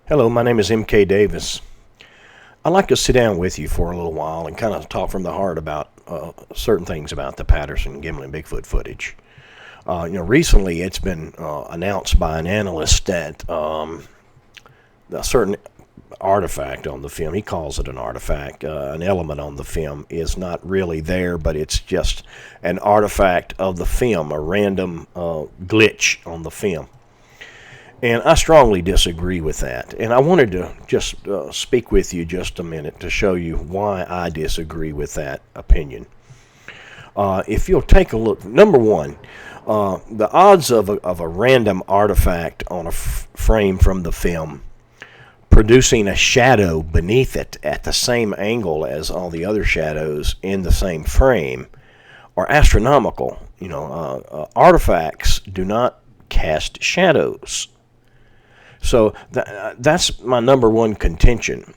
Hello, my name is M.K.Davis. I'd like to sit down with you for a little while and kind of talk from the heart about certain things about the Patterson, Gimlin, and Bigfoot footage. Recently it's been announced by an analyst that a certain artifact on the film, he calls it an artifact, an element on the film is not really there, but it's just an artifact of the film, a random glitch on the film. And I strongly disagree with that. And I wanted to just speak with you just a minute to show you why I disagree with that opinion. If you'll take a look, number one, the odds of a random artifact on a frame from the film producing a shadow beneath it at the same angle as all the other shadows in the same frame are astronomical. Artifacts do not cast shadows. So that's my number one contention.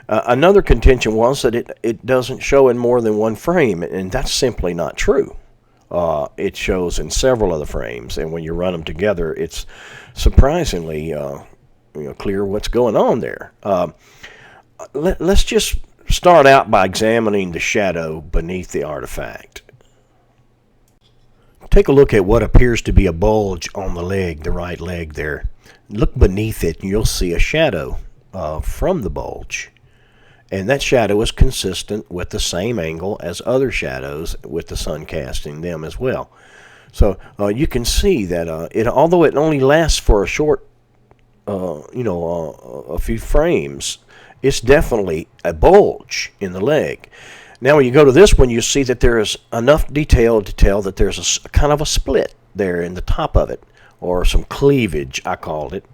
Another contention was that it doesn't show in more than one frame, and that's simply not true. It shows in several of the frames, and when you run them together, it's surprisingly clear what's going on there. Let's just start out by examining the shadow beneath the artifact. Take a look at what appears to be a bulge on the leg, the right leg there. Look beneath it and you'll see a shadow from the bulge. And that shadow is consistent with the same angle as other shadows with the sun casting them as well. So you can see that although it only lasts for a short, a few frames, it's definitely a bulge in the leg. Now when you go to this one, you see that there is enough detail to tell that there's a kind of a split there in the top of it, or some cleavage, I called it.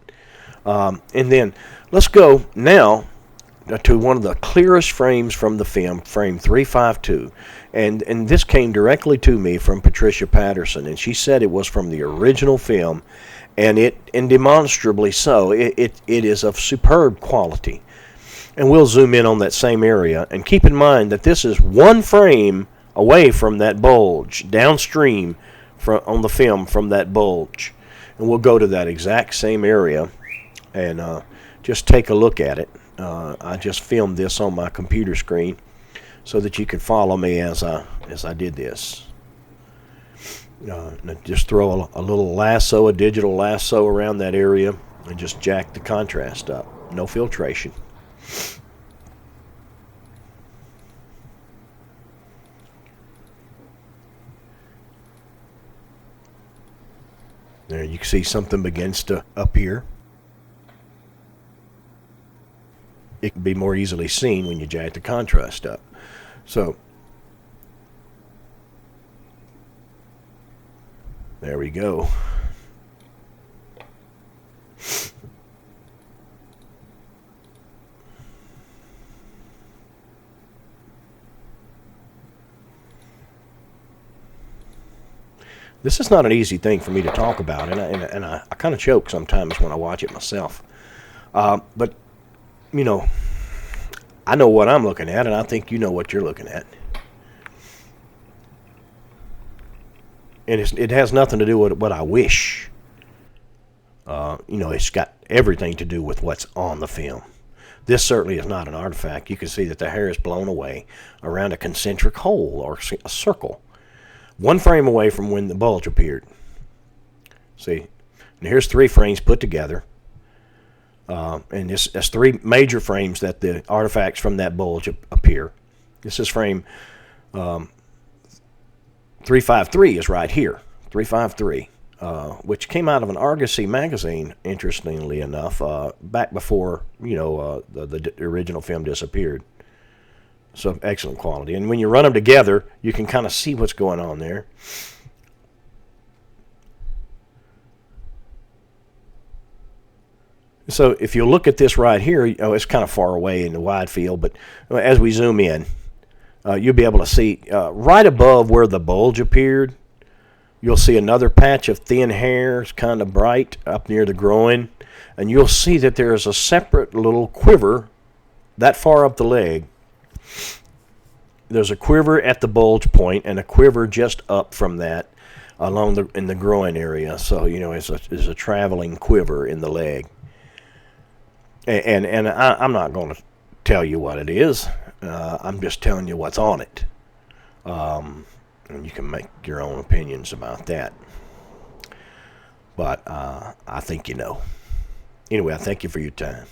And then let's go now to one of the clearest frames from the film, frame 352. And this came directly to me from Patricia Patterson, and she said it was from the original film, and demonstrably so. It is of superb quality. And we'll zoom in on that same area, and keep in mind that this is one frame away from that bulge, downstream on the film from that bulge. And we'll go to that exact same area and just take a look at it. I just filmed this on my computer screen so that you could follow me as I did this. Just throw a little lasso, a digital lasso around that area, and just jack the contrast up. No filtration. There you can see something begins to appear. It can be more easily seen when you jack the contrast up. So there we go. This is not an easy thing for me to talk about, and I kind of choke sometimes when I watch it myself. But, I know what I'm looking at, and I think you know what you're looking at. And it has nothing to do with what I wish. It's got everything to do with what's on the film. This certainly is not an artifact. You can see that the hair is blown away around a concentric hole or a circle. One frame away from when the bulge appeared. See, and here's three frames put together. And that's three major frames that the artifacts from that bulge appear. This is frame 353 is right here. 353, which came out of an Argosy magazine, interestingly enough, back before the original film disappeared. So excellent quality. And when you run them together, you can kind of see what's going on there. So if you look at this right here, it's kind of far away in the wide field, but as we zoom in, you'll be able to see right above where the bulge appeared, you'll see another patch of thin hair. It's kind of bright up near the groin, and you'll see that there's a separate little quiver that far up the leg. There's a quiver at the bulge point and a quiver just up from that in the groin area. So, it's a traveling quiver in the leg. I'm not going to tell you what it is. I'm just telling you what's on it. And you can make your own opinions about that. But I think you know. Anyway, I thank you for your time.